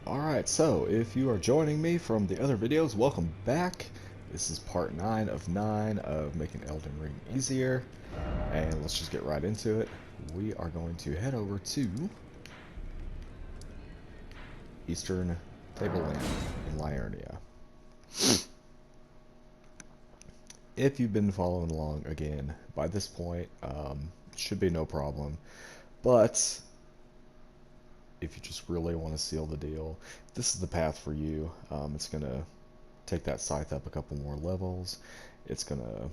Alright, so if you are joining me from the other videos, welcome back. This is part 9 of 9 of making Elden Ring easier. And let's just get right into it. We are going to head over to Eastern Tableland in Liurnia. If you've been following along again, by this point, should be no problem. But if you just really want to seal the deal, this is the path for you. It's going to take that scythe up a couple more levels. It's going to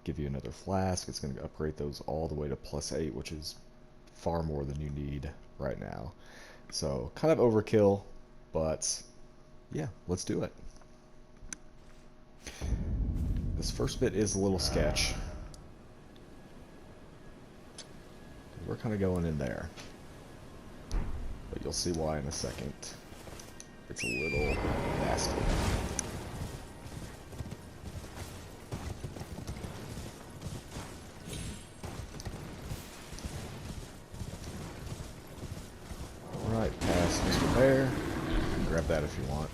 give you another flask. It's going to upgrade those all the way to +8, which is far more than you need right now. So kind of overkill, but yeah, let's do it. This first bit is a little sketch. We're kind of going in there, but you'll see why in a second. It's a little nasty. Alright, pass Mr. Bear. You can grab that if you want.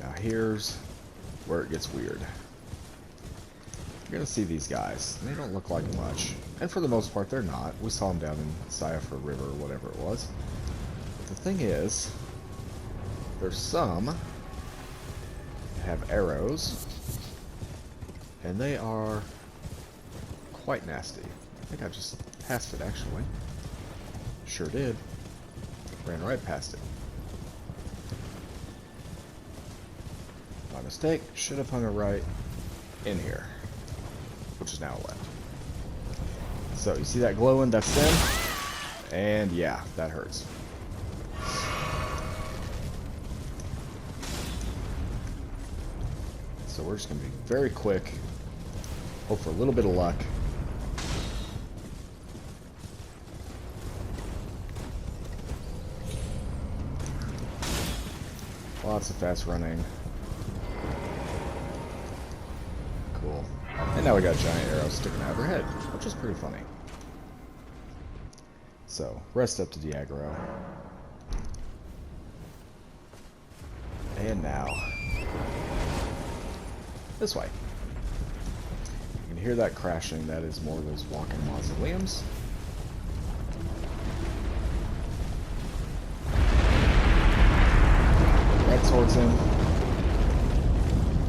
Now here's where it gets weird. You're gonna see these guys. They don't look like much. And for the most part, they're not. We saw them down in Siofra River or whatever it was. But the thing is, there's some that have arrows, and they are quite nasty. I think I just passed it, actually. Sure did. Ran right past it. My mistake. Should have hung it right in here, which is now left. So you see that glowing? That's them. And yeah, that hurts. So we're just going to be very quick. Hope for a little bit of luck. Lots of fast running. Cool. And now we got giant arrows sticking out of her head, which is pretty funny. So, rest up to the aggro. And now, this way. You can hear that crashing. That is more of those walking mausoleums. Right towards him.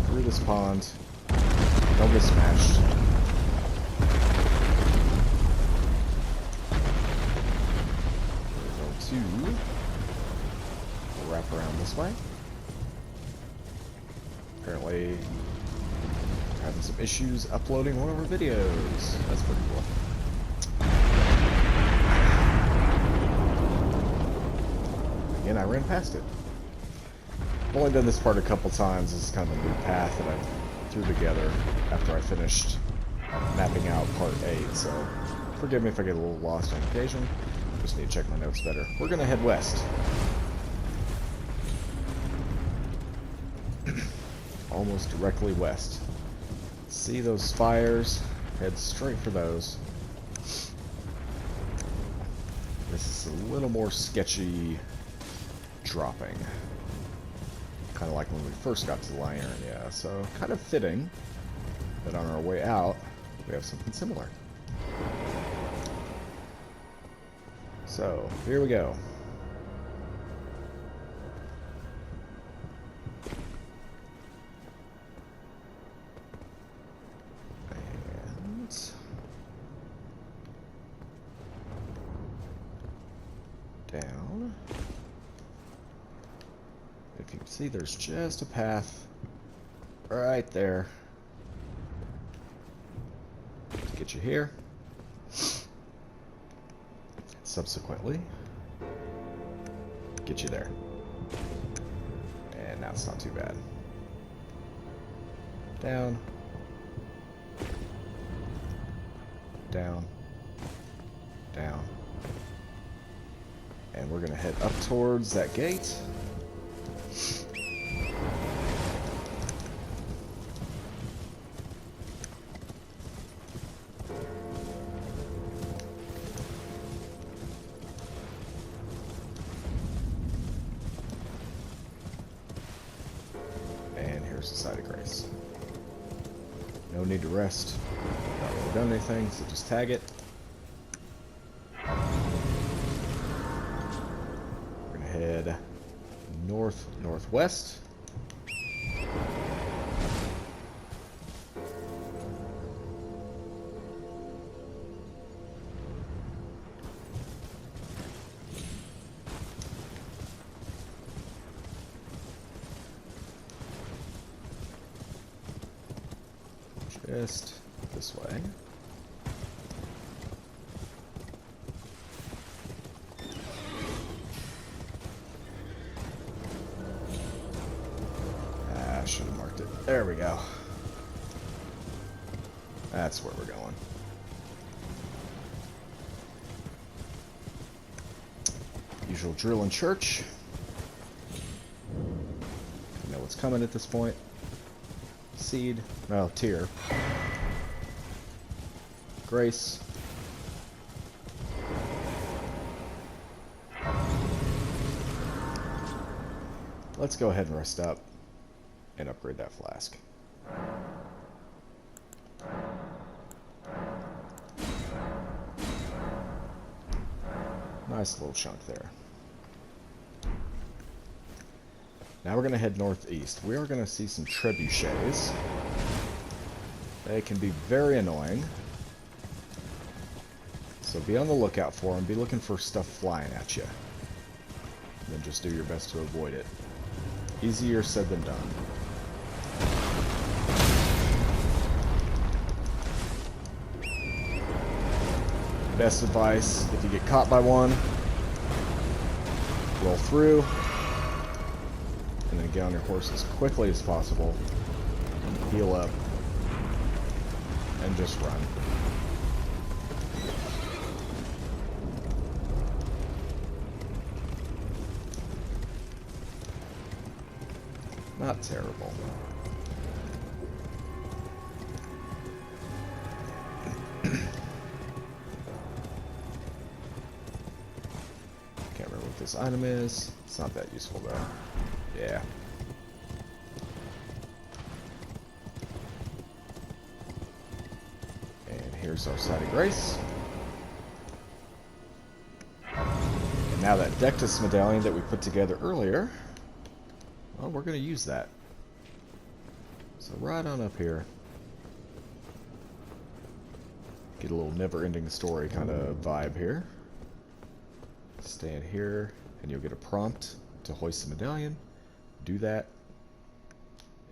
Through this pond. Don't get smashed. We'll go to... We'll wrap around this way. Apparently, we're having some issues uploading one of our videos. That's pretty cool. Again, I ran past it. I've only done this part a couple times. This is kind of a new path that I threw together after I finished mapping out part 8, so forgive me if I get a little lost on occasion. Just need to check my notes better. We're gonna head west. Almost directly west. See those fires? Head straight for those. This is a little more sketchy dropping. Kind of like when we first got to Liurnia, so kind of fitting that on our way out we have something similar. So here we go. And down. If you can see, there's just a path right there to get you here. Subsequently, get you there. And now it's not too bad. Down. Down. Down. And we're going to head up towards that gate. No need to rest. Not really done anything, so just tag it. We're gonna head north-northwest. Just this way. I should have marked it. There we go. That's where we're going. Usual drill and church. You know what's coming at this point. Seed. Well, tier. Grace. Let's go ahead and rest up and upgrade that flask. Nice little chunk there. Now we're going to head northeast. We are going to see some trebuchets. They can be very annoying. So be on the lookout for them. Be looking for stuff flying at you. And then just do your best to avoid it. Easier said than done. Best advice, if you get caught by one, roll through, and then get on your horse as quickly as possible, heal up, and just run. Not terrible. Can't remember what this item is. It's not that useful though. Yeah. And here's our site of grace. And now that Dectus medallion that we put together earlier, well, we're going to use that. So right on up here. Get a little never-ending story kind of vibe here. Stand here, and you'll get a prompt to hoist the medallion. Do that.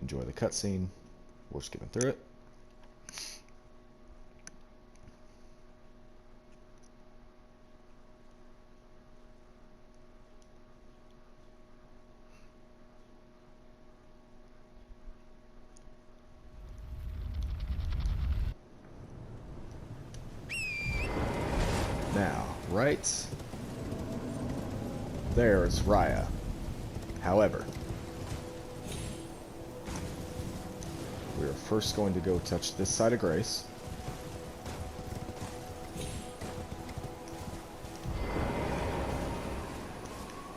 Enjoy the cutscene. We're skipping through it. Now, right there is Raya. However, we are first going to go touch this side of grace.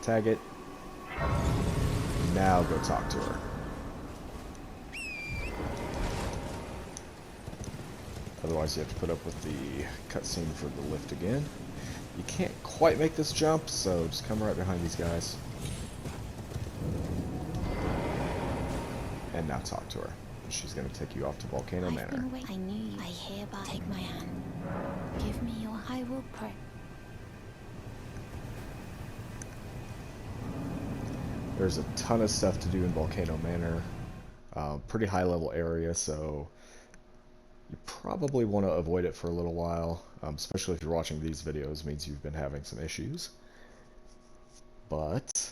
Tag it. Now go talk to her. Otherwise you have to put up with the cutscene for the lift again. You can't quite make this jump, so just come right behind these guys. And now talk to her. She's going to take you off to Volcano Manor. I knew you. I hereby take my hand. Give me your... I will pray. There's a ton of stuff to do in Volcano Manor. Pretty high level area, so you probably want to avoid it for a little while, especially if you're watching these videos. It means you've been having some issues. But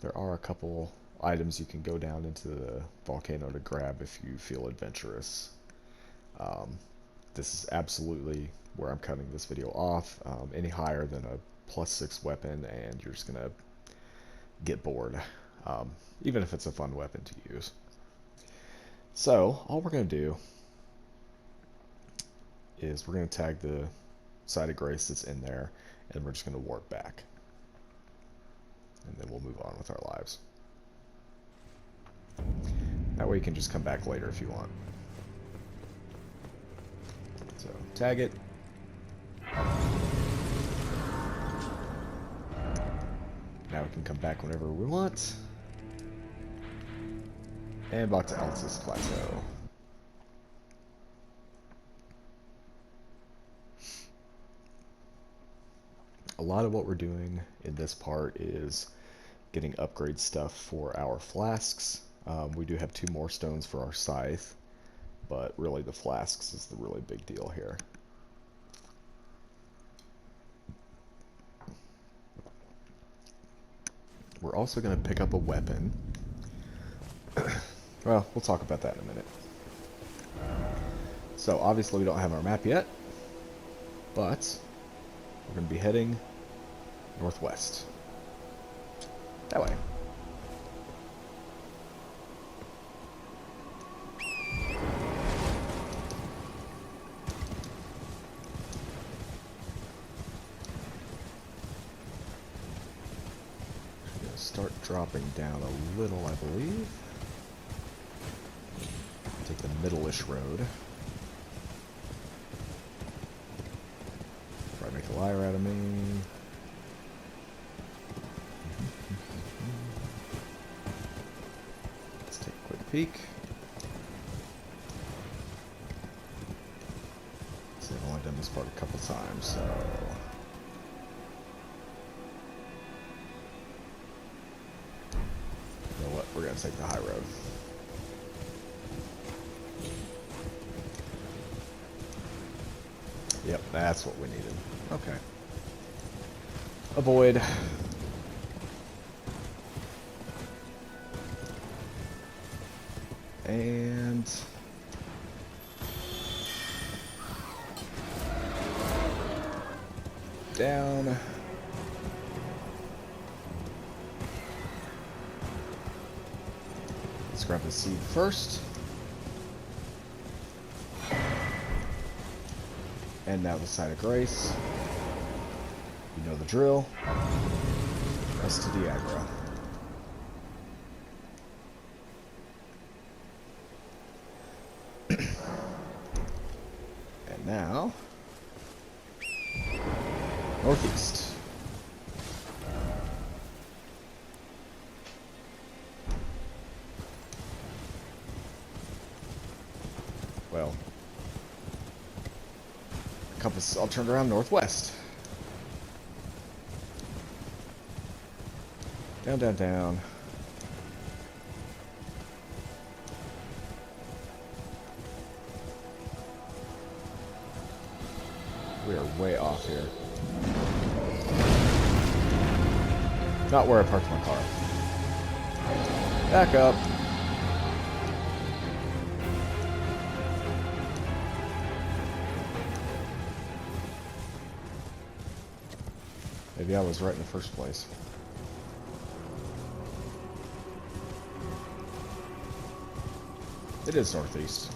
there are a couple items you can go down into the volcano to grab if you feel adventurous. This is absolutely where I'm cutting this video off. Any higher than a +6 weapon and you're just gonna get bored, even if it's a fun weapon to use. So all we're gonna do is we're gonna tag the side of grace that's in there, and we're just gonna warp back, and then we'll move on with our lives. That way you can just come back later if you want. Tag it. Now we can come back whenever we want. And back to Altus Plateau. A lot of what we're doing in this part is getting upgrade stuff for our flasks. We do have 2 more stones for our scythe, but really the flasks is the really big deal here. We're also going to pick up a weapon. Well, we'll talk about that in a minute. So obviously we don't have our map yet, but we're going to be heading northwest. That way. Start dropping down a little, I believe. Take the middle-ish road. Probably make a liar out of me. Let's take a quick peek. See, I've only done this part a couple times, so... We're going to take the high road. Yep, that's what we needed. Okay. Avoid. And... down. Let's grab the seed first. And now the side of grace. You know the drill. Rest to Diagra. And now... northeast. Well, compass all turned around northwest. Down, down, down. We are way off here. Not where I parked my car. Back up. Maybe I was right in the first place. It is northeast.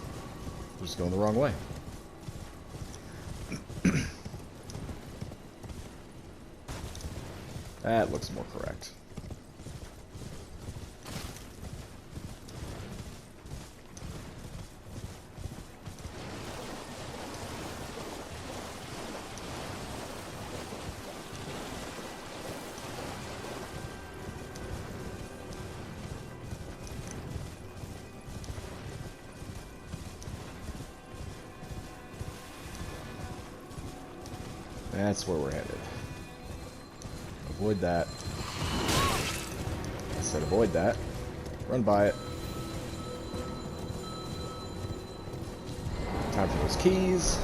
We're just going the wrong way. That looks more correct. That's where we're headed. Avoid that. I said avoid that. Run by it. Time for those keys.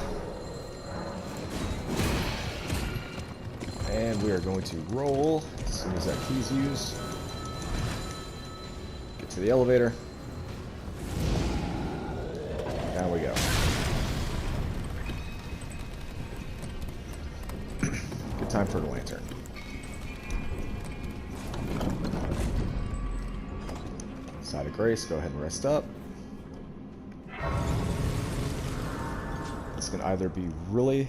And we are going to roll as soon as that key's used. Get to the elevator. Down we go. Good time for the lantern. Side of grace, go ahead and rest up. This can either be really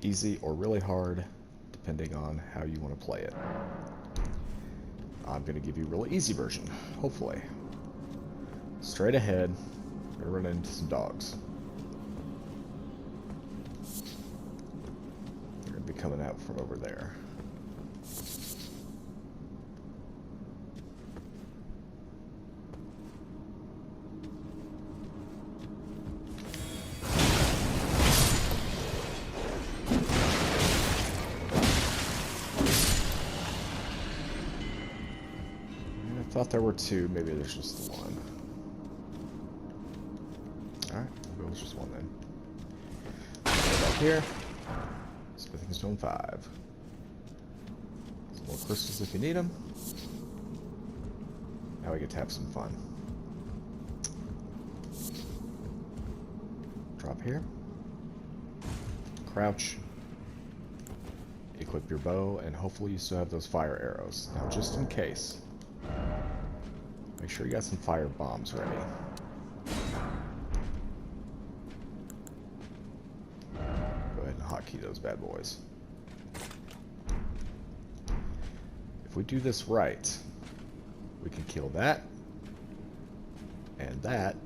easy or really hard, depending on how you want to play it. I'm going to give you a really easy version, hopefully. Straight ahead, we're going to run into some dogs. up from over there. I thought there were two, maybe there's just one. Alright, maybe it was just one then. Go back here. Smithing stone 5. Some more crystals if you need them. Now we get to have some fun. Drop here. Crouch. Equip your bow, and hopefully you still have those fire arrows. Now, just in case, make sure you got some fire bombs ready. Go ahead and hotkey those bad boys. If we do this right, we can kill that and that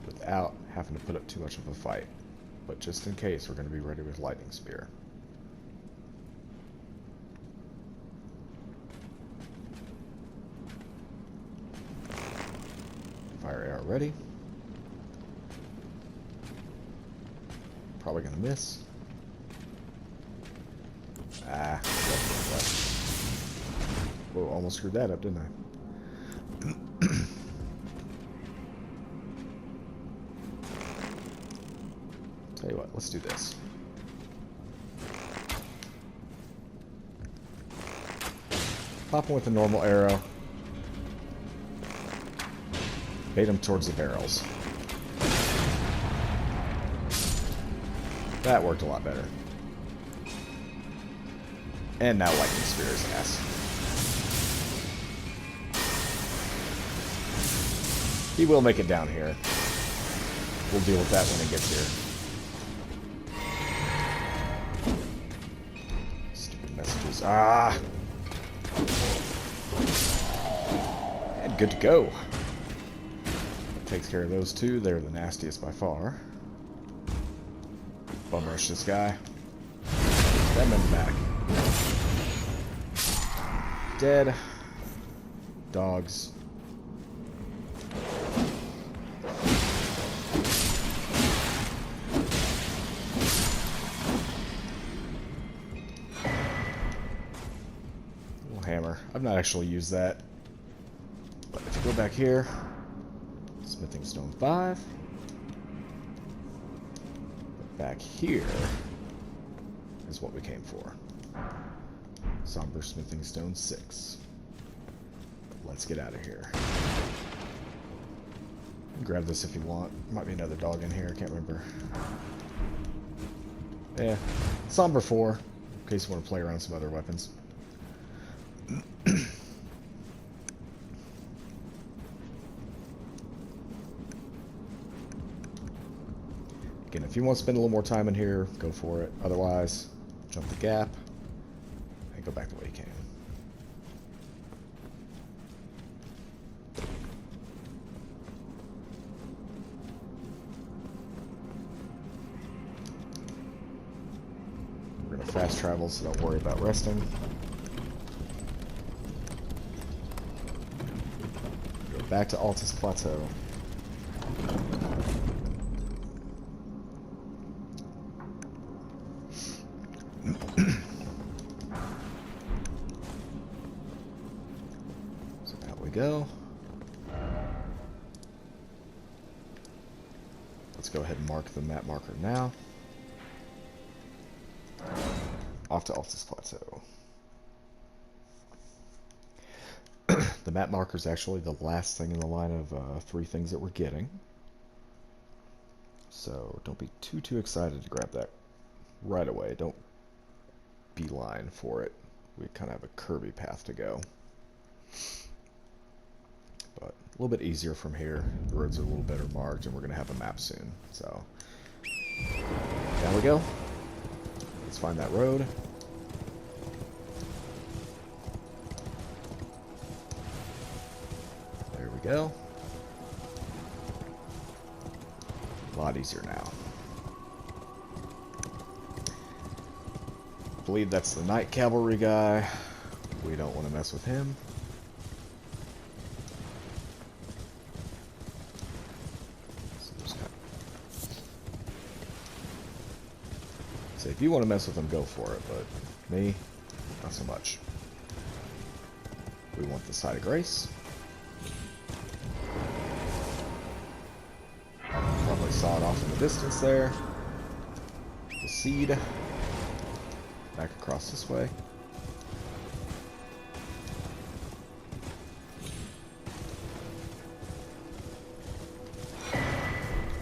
without having to put up too much of a fight. But just in case, we're going to be ready with lightning spear. Fire arrow ready. Probably going to miss. Ah. Whoa, almost screwed that up, didn't I? Tell you what, let's do this. Pop him with a normal arrow. Bait him towards the barrels. That worked a lot better. And now lightning spear his ass. He will make it down here. We'll deal with that when he gets here. Stupid messages. Ah! And good to go. That takes care of those two. They're the nastiest by far. Bum rush this guy. Stab him in the back. Dead. Dogs. Little hammer. I've not actually used that. But if you go back here, smithing stone 5. Back here is what we came for. Somber smithing stone 6. Let's get out of here. Grab this if you want. Might be another dog in here, I can't remember. Yeah. Somber 4, in case you want to play around with some other weapons. Again, if you want to spend a little more time in here, go for it. Otherwise, jump the gap and go back the way you came. We're going to fast travel, so don't worry about resting. Go back to Altus Plateau. Go. Let's go ahead and mark the map marker now. Off to Altus Plateau. The map marker is actually the last thing in the line of 3 things that we're getting. So don't be too excited to grab that right away. Don't beeline for it. We kind of have a curvy path to go. But a little bit easier from here. The roads are a little better marked, and we're going to have a map soon. So, down we go. Let's find that road. There we go. A lot easier now. I believe that's the night cavalry guy. We don't want to mess with him. So if you want to mess with them, go for it, but me, not so much. We want the side of grace. Probably saw it off in the distance there. The seed. Back across this way.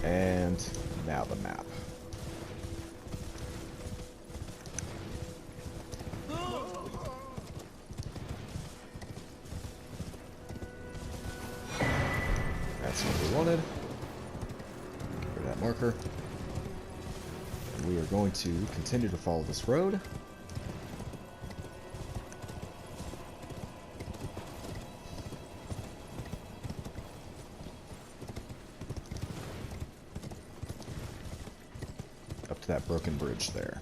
And now the map. That's what we wanted. Get rid of that marker. And we are going to continue to follow this road. Up to that broken bridge there.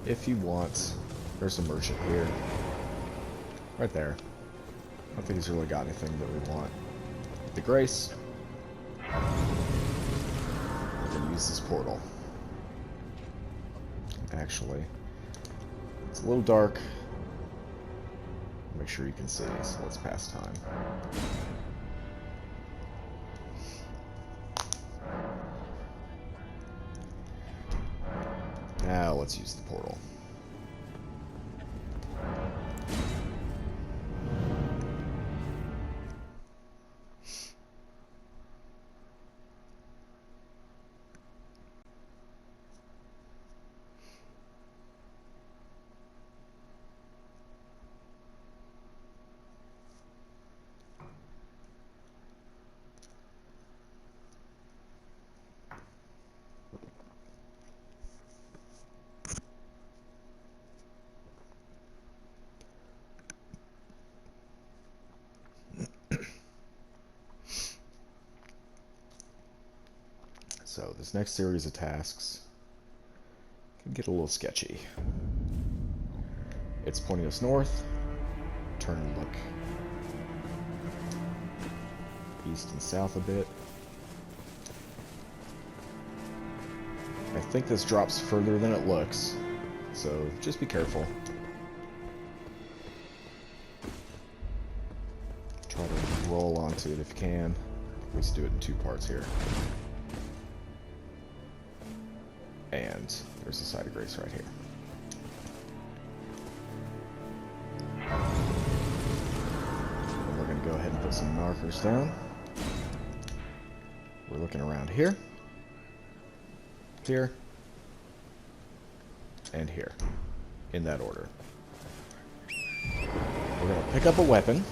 If you want, there's a merchant here. Right there. I don't think he's really got anything that we want. The grace. We're going to use this portal. Actually, it's a little dark. Make sure you can see, so let's pass time. Now let's use the portal. So this next series of tasks can get a little sketchy. It's pointing us north. Turn and look east and south a bit. I think this drops further than it looks, so just be careful. Try to roll onto it if you can. Let's do it in two parts here. And there's the side of grace right here. And we're going to go ahead and put some markers down. We're looking around here, here, and here, in that order. We're going to pick up a weapon.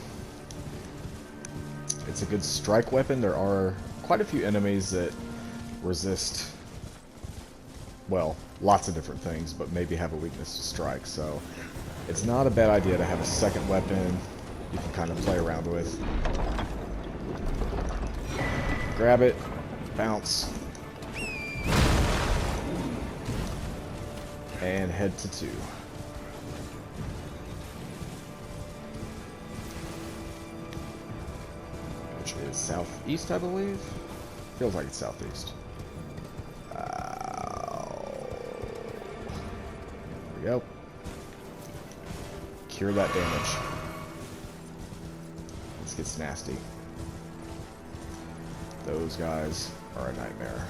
It's a good strike weapon. There are quite a few enemies that resist, well, lots of different things, but maybe have a weakness to strike, so it's not a bad idea to have a second weapon you can kind of play around with. Grab it, bounce, and head to 2. Which is southeast, I believe? Feels like it's southeast. There we go. Cure that damage. This gets nasty. Those guys are a nightmare.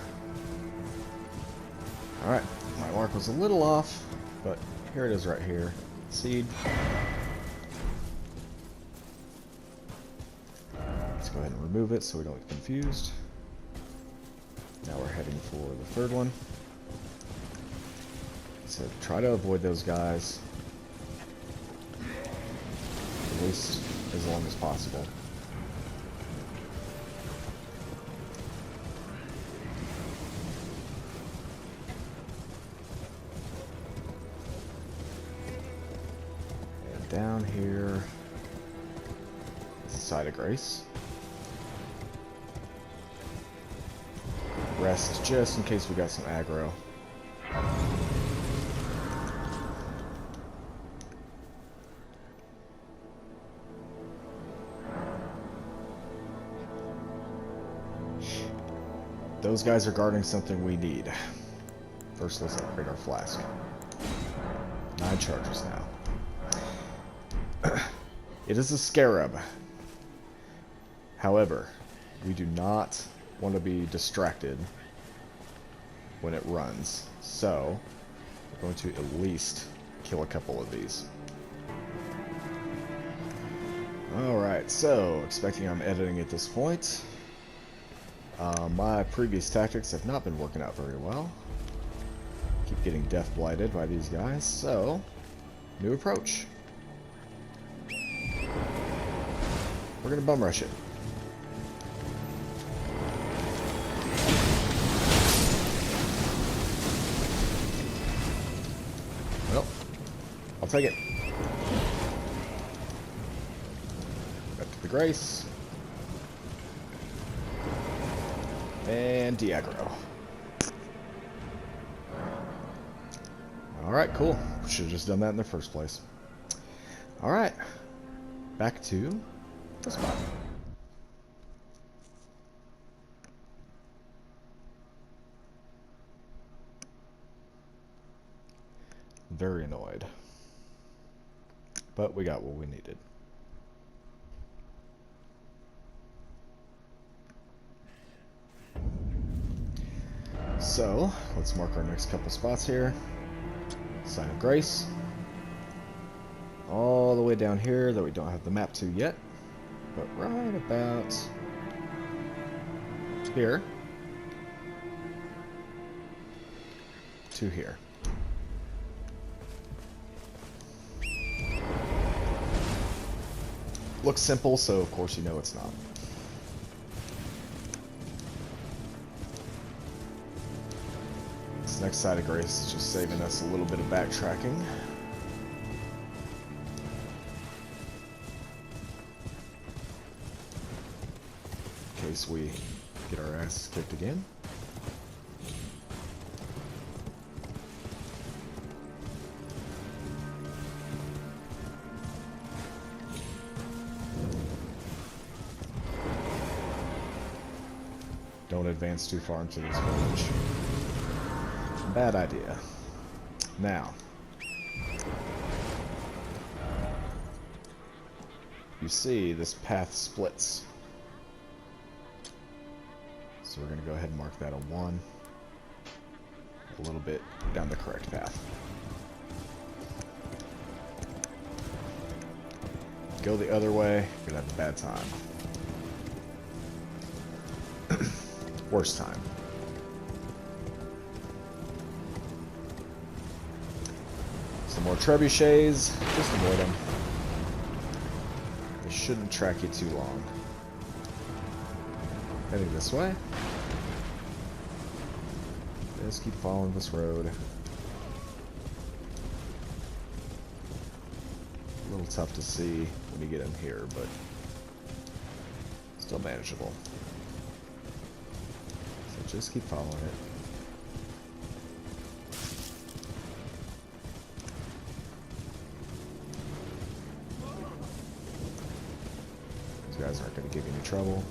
Alright, my mark was a little off, but here it is right here. Seed. Let's go ahead and remove it so we don't get confused. Now we're heading for the third one. So try to avoid those guys, at least as long as possible. down here. Side of Grace. Rest just in case we got some aggro. Those guys are guarding something we need. First, let's upgrade our flask. 9 charges now. It is a scarab. However, we do not want to be distracted when it runs. So, we're going to at least kill a couple of these. Alright, so, expecting I'm editing at this point. My previous tactics have not been working out very well. Keep getting death blighted by these guys, so new approach. We're gonna bum rush it. Well, I'll take it. Back to the Grace. And de-aggro. Alright, cool. Should have just done that in the first place. Alright. Back to the spot. Very annoyed. But we got what we needed. So, let's mark our next couple spots here. Sign of Grace. All the way down here that we don't have the map to yet. But right about here to here. Looks simple, so of course you know it's not. This next side of Grace is just saving us a little bit of backtracking. In case we get our asses kicked again. Don't advance too far into this village. Bad idea. Now, you see this path splits. So we're going to go ahead and mark that a 1. A little bit down the correct path. Go the other way, you're going to have a bad time. Worst time. Some more trebuchets. Just avoid them. They shouldn't track you too long. Heading this way. Just keep following this road. A little tough to see when you get in here, but still manageable. So just keep following it. These guys aren't going to give you any trouble.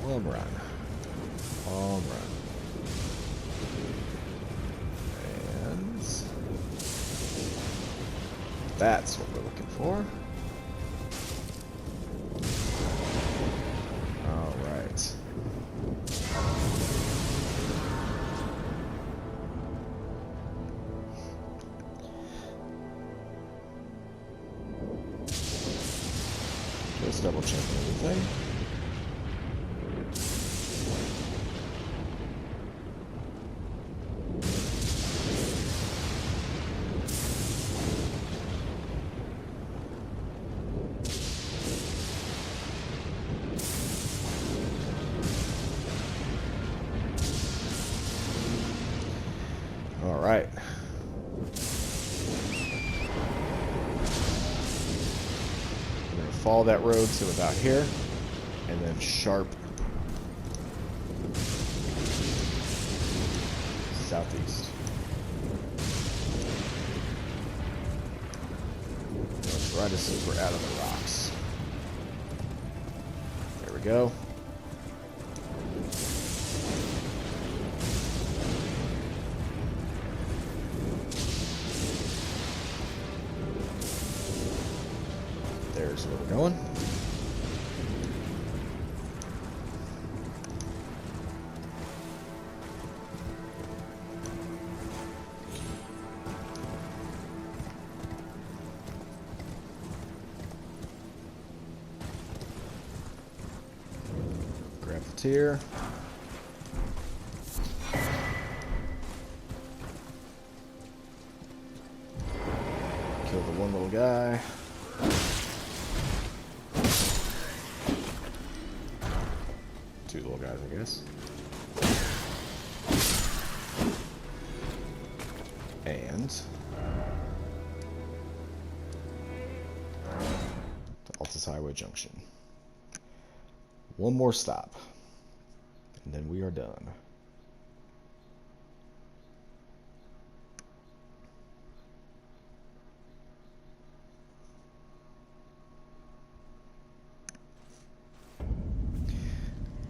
Home run. Home run. And that's what we're looking for. Alright. Just double check everything. Alright. I'm going to follow that road to about here, and then sharp southeast. Right as soon as we're out of the rocks. There we go. There's where we're going. Grab the tier. Kill the one little guy. Two little guys, I guess. And to Altus Highway Junction. One more stop, and then we are done.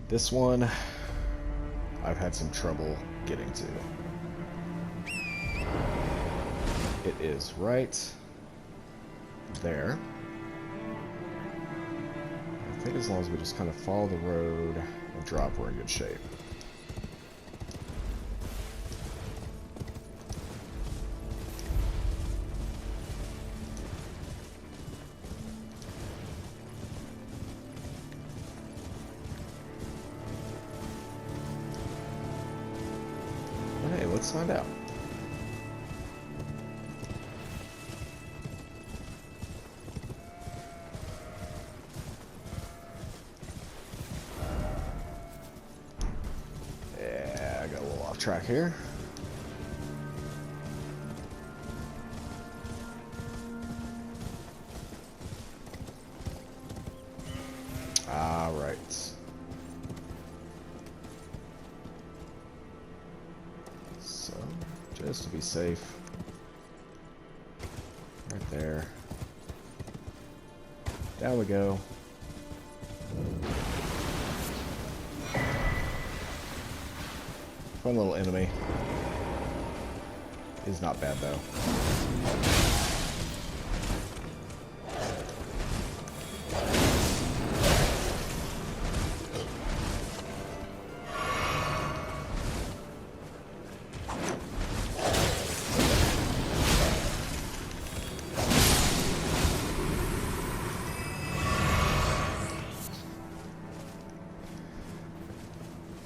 This one, I've had some trouble getting to. It is right there. I think as long as we just kind of follow the road and drop, we're in good shape. Hey, let's find out. Yeah, I got a little off track here. All right. So, just to be safe, right there. Down we go. Fun little enemy. Is not bad though.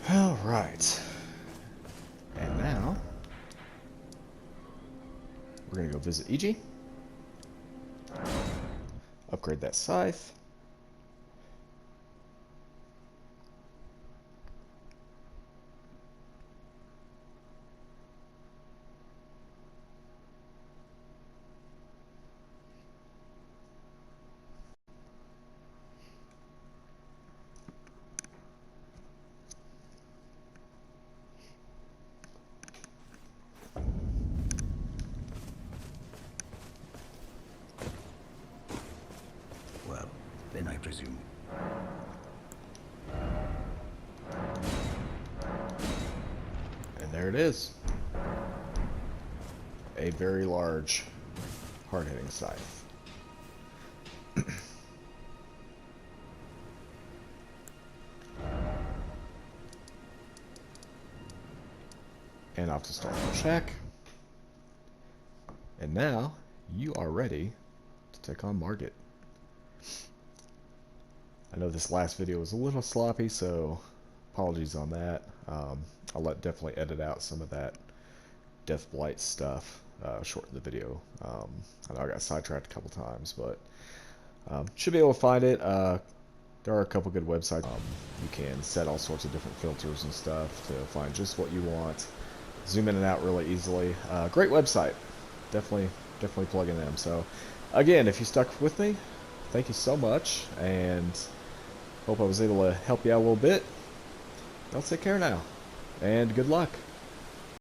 All right. And now we're going to go visit EG. Upgrade that scythe. Well, then I presume. And there it is. A very large, hard-hitting scythe. And off to start the check. And now you are ready to take on Margit. I know this last video was a little sloppy, so apologies on that. I'll definitely edit out some of that Death Blight stuff, shorten the video. I know I got sidetracked a couple times, but should be able to find it. There are a couple good websites. You can set all sorts of different filters and stuff to find just what you want. zoom in and out really easily. Great website. Definitely plugging them. So, again, if you stuck with me, thank you so much, and hope I was able to help you out a little bit. Y'all take care now, and good luck.